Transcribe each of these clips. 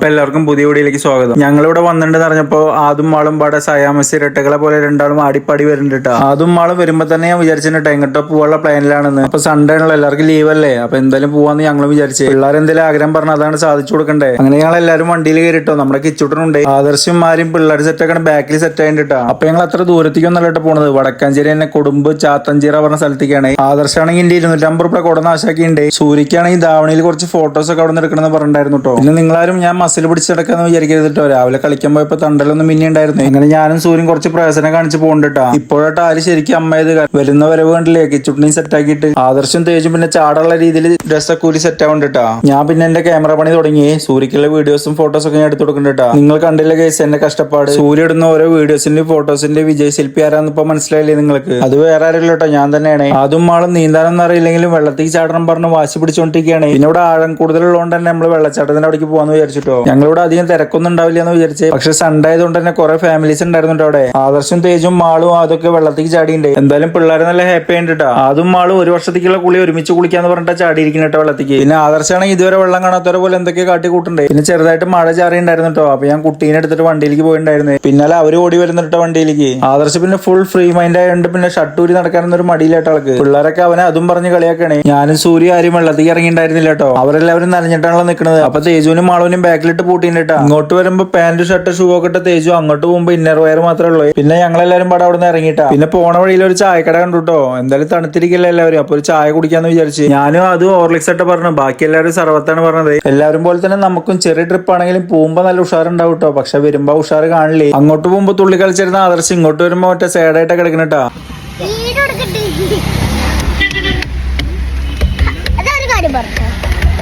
എല്ലാവർക്കും പുതിയ വീഡിയോയിലേക്ക് സ്വാഗതം. ഞങ്ങളിവിടെ വന്നിട്ടുണ്ടെന്ന് പറഞ്ഞപ്പോ ആദ്യം മാളും പാടെ സയാമസ് ഇരട്ടകളെ പോലെ രണ്ടാളും ആടിപ്പാടി വരുന്നുണ്ട്. ആദ്യം മാളും വരുമ്പോ തന്നെ ഞാൻ വിചാരിച്ചിട്ട് എങ്ങോട്ടോ പോവാനുള്ള പ്ലാനിലാണെന്ന്. അപ്പൊ സൺഡേ ആണല്ലോ, എല്ലാവർക്കും ലീവ് അല്ലേ, അപ്പൊ എന്തായാലും പോവാന്ന് ഞങ്ങളും വിചാരിച്ചു. പിള്ളേർ എന്തെങ്കിലും ആഗ്രഹം പറഞ്ഞാൽ അതാണ് സാധിച്ചു കൊടുക്കണ്ടേ. അങ്ങനെ ഞങ്ങൾ എല്ലാവരും വണ്ടിയിൽ കയറിട്ടോ. നമ്മുടെ കിച്ചുട്ടനുണ്ട്, ആദർശന്മാരും പിള്ളേർ സെറ്റാണ് ബാക്കിൽ സെറ്റ് ആയിട്ടാ. അപ്പൊ ഞങ്ങൾ അത്ര ദൂരത്തേക്കൊന്നല്ല കേട്ടോ പോണത്. വടക്കാഞ്ചേരി തന്നെ കൊടുമ്പ് ചാത്തഞ്ചിറ പറഞ്ഞ സ്ഥലത്തേക്കാണ്. ആദർശാണെങ്കിൽ എന്റെ 250 രൂപ കൊട നാശാക്കിണ്ട്. സൂര്യക്കാണെങ്കിൽ ധാവണിയിൽ കുറച്ച് ഫോട്ടോസ് ഒക്കെ അവിടെ നിന്ന് എടുക്കണമെന്ന് പറഞ്ഞിട്ടുണ്ടായിരുന്നു കേട്ടോ. പിന്നെ നിങ്ങളാരും ഞാൻ മസിൽ പിടിച്ച് നടക്കാന്ന് വിചാരിക്കരുത് കേട്ടോ. രാവിലെ കളിക്കാൻ പോയപ്പോ തണ്ടലൊന്നും മിന്നി ഉണ്ടായിരുന്നു. അങ്ങനെ ഞാനും സൂര്യൻ കുറച്ച് പ്രവേശനം കാണിച്ച് പോകണ്ടിട്ടാ. ഇപ്പോഴായിട്ട് ആര് ശരിക്കും അമ്മയത് വരുന്ന വരവ് കണ്ടില്ലേ, കിച്ചുട്ടിനെയും സെറ്റ് ആക്കിയിട്ട് ആദർശം തേജും പിന്നെ ചാടുള്ള രീതിയിൽ ഡ്രസ്സൊക്കെ സെറ്റ് ആവണ്ടിട്ടാ. ഞാൻ പിന്നെ എന്റെ ക്യാമറ പണി തുടങ്ങി. സൂര്യക്കുള്ള വീഡിയോസും ഫോട്ടോസും ഒക്കെ ഞാൻ എടുത്തു കൊടുക്കണ്ടിട്ടാ. നിങ്ങൾ കണ്ടില്ല കേസ് എന്റെ കഷ്ടപ്പാട്. സൂര്യ ഇടുന്ന ഓരോ വീഡിയോസിന്റെ ഫോട്ടോസിന്റെ വിജയ് ശില്പി ആരാന്ന് ഇപ്പൊ മനസ്സിലായില്ലേ നിങ്ങൾക്ക്? അത് വേറെ ആരല്ലോ കേട്ടോ, ഞാൻ തന്നെയാണ്. അതും ആളും നീന്താനൊന്നും അറിയില്ലെങ്കിലും വെള്ളത്തിൽ ചാടണം പറഞ്ഞ് വാശി പിടിച്ചോണ്ടിരിക്കുകയാണ്. പിന്നെ ഇവിടെ ആഴം കൂടുതലുള്ളതുകൊണ്ട് തന്നെ നമ്മൾ വെള്ളച്ചാട്ടത്തിന്റെ അവിടേക്ക് പോകാന്ന് വിചാരിച്ചിട്ടോ. ഞങ്ങളിവിടെ അധികം തിരക്കൊന്നും ഉണ്ടാവില്ല എന്ന് വിചാരിച്ചേ. പക്ഷെ സൺഡേ ആയതുകൊണ്ട് തന്നെ കുറെ ഫാമിലീസ് ഉണ്ടായിരുന്നു അവിടെ. ആദർശം തേജും മാളും അതൊക്കെ വെള്ളത്തിൽ ചാടിയുണ്ട്. എന്തായാലും പിള്ളേരെ നല്ല ഹാപ്പി ആയിട്ടാ. അതും മാളും ഒരു വർഷത്തേക്കുള്ള കുളി ഒരുമിച്ച് കുളിക്കാന്ന് പറഞ്ഞിട്ട് ചാടിയിരിക്കട്ടോ വെള്ളത്തേക്ക്. പിന്നെ ആദർശാണെങ്കിൽ ഇതുവരെ വെള്ളം കാണാത്തവരെ പോലെ എന്തൊക്കെ കാട്ടി കൂട്ടുണ്ട്. പിന്നെ ചെറുതായിട്ട് മഴ ചാറി ഉണ്ടായിരുന്നു കേട്ടോ. അപ്പൊ ഞാൻ കുട്ടീനെ എടുത്തിട്ട് വണ്ടിയിലേക്ക് പോയിണ്ടായിരുന്നു. പിന്നാലെ അവര് ഓടി വരുന്നിട്ടോ വണ്ടിയിലേക്ക്. ആദർശം പിന്നെ ഫുൾ ഫ്രീ മൈൻഡ് ആയതുകൊണ്ട് പിന്നെ ഷട്ടൂരി നടക്കാനൊന്നും ഒരു മടിയില്ലാട്ടോ ആൾക്ക്. പിള്ളേരൊക്കെ അവനെ അതും പറഞ്ഞ് കളിയാക്കണേ. ഞാനും സൂര്യ ആരും വെള്ളത്തേക്ക് ഇറങ്ങിണ്ടായിരുന്നില്ല കേട്ടോ. അവരെല്ലാവരും നനഞ്ഞിട്ടാണല്ലോ നിൽക്കുന്നത്. അപ്പൊ തേജുവിനും മാളുവിനും ബാക്കിലിട്ട് പൂട്ടിട്ടാ. ഇങ്ങോട്ട് വരുമ്പോ പാന്റ് ഷർട്ട് ഷൂ ഒക്കെ ഇട്ട തേജു, അങ്ങോട്ട് പോകുമ്പോ ഇന്നർ വയർ മാത്രമേ ഉള്ളൂ. പിന്നെ ഞങ്ങളെല്ലാരും പാടെ അവിടെ നിന്ന് ഇറങ്ങിയിട്ടാ. പിന്നെ പോണ വഴിയിൽ ഒരു ചായക്കട കണ്ടു കേട്ടോ. എന്തായാലും തണുത്തിരിക്കില്ല എല്ലാവരും. അപ്പൊ ഒരു ചായ കുടിക്കാന്ന് വിചാരിച്ചു. ഞാനും അതും ഓർലിക്സ് ആയിട്ട് പറഞ്ഞു. ബാക്കി എല്ലാവരും സർവത്താണ് പറഞ്ഞത്. എല്ലാവരും പോലെ തന്നെ നമുക്കും ചെറിയ ട്രിപ്പ് ആണെങ്കിലും പോകുമ്പോ നല്ല ഉഷാറുണ്ടാവും കേട്ടോ. പക്ഷെ വരുമ്പോ ഉഷാറ് കാണില്ലേ. അങ്ങോട്ട് പോകുമ്പോ തുള്ളി കളിച്ചിരുന്ന ആദർശം ഇങ്ങോട്ട് വരുമ്പോ മറ്റേ സേഡായിട്ടാ കിടക്കണട്ടാ.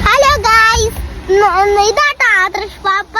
ഹലോ ഗായ്സ്, ഇതാട്ടോ ആദർശ് പാപ്പ.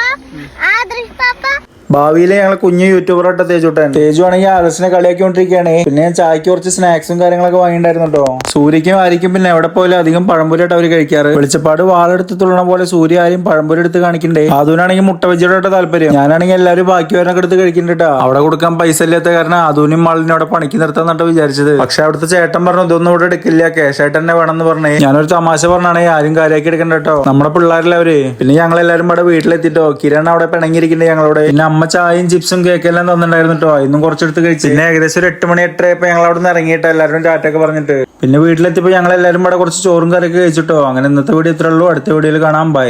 ഭാവിയിൽ ഞങ്ങളെ കുഞ്ഞു യൂട്യൂബറായിട്ട് തേജുട്ടൻ. തേജു ആണെങ്കിൽ ആദർശിനെ കളിയാക്കിക്കൊണ്ടിരിക്കുകയാണ്. പിന്നെ ഞാൻ ചായക്ക് കുറച്ച് സ്നാക്സും കാര്യങ്ങളൊക്കെ വാങ്ങിണ്ടായിരുന്നു കേട്ടോ. സൂര്യക്കും ആയിരിക്കും പിന്നെ എവിടെ പോലും അധികം പഴംപൊരിയായിട്ട് അവർ കഴിക്കാറ്. വെളിച്ചപ്പാട് വാളെടുത്ത് തുള്ളണ പോലെ സൂര്യ ആരും പഴംപൊരി എടുത്ത് കാണിക്കണ്ടേ. അതുനാണെങ്കിൽ മുട്ട വെജിയോടെ താല്പര്യം. ഞാനാണെങ്കിൽ എല്ലാവരും ബാക്കി വരണൊക്കെ എടുത്ത് കഴിക്കണ്ടാ. അവിടെ കൊടുക്കാൻ പൈസ ഇല്ലാത്ത കാരണം അതുനും മാളിനെ അവിടെ പണിക്ക് നിർത്താന്നിട്ട് വിചാരിച്ചത്. പക്ഷെ അവിടുത്തെ ചേട്ടൻ പറഞ്ഞു ഇതൊന്നും ഇവിടെ എടുക്കില്ല, ക്യാഷായിട്ട് തന്നെ വേണമെന്ന് പറഞ്ഞേ. ഞാനൊരു തമാശ പറഞ്ഞാണെങ്കിൽ ആരും കാര്യമാക്കി എടുക്കണ്ട കേട്ടോ. നമ്മുടെ പിള്ളേരെല്ലാവര്. പിന്നെ ഞങ്ങളെല്ലാരും ഇവിടെ വീട്ടിലെത്തിട്ടോ. കിരൺ അവിടെ പിണങ്ങിയിരിക്കണ്ടേ ഞങ്ങളോട്. പിന്നെ അമ്മ ചായയും ചിപ്സും കേക്കെല്ലാം തന്നിട്ടുണ്ടായിരുന്നു കേട്ടോ. ഇന്നും കുറച്ചെടുത്ത് കഴിച്ചു. പിന്നെ ഏകദേശം ഒരു 8 മണി 8:30 ആയപ്പോ ഞങ്ങൾ അവിടെ നിന്ന് ഇറങ്ങിയിട്ട് എല്ലാവരും ടാറ്റൊക്കെ പറഞ്ഞിട്ട് പിന്നെ വീട്ടിലെത്തിയപ്പോ ഞങ്ങൾ എല്ലാവരും ഇവിടെ കുറച്ച് ചോറും കറിയൊക്കെ കഴിച്ചിട്ടോ. അങ്ങനെ ഇന്നത്തെ വീഡിയോ ഇത്രേ ഉള്ളൂ. അടുത്ത വീഡിയോയിൽ കാണാം. ബൈ.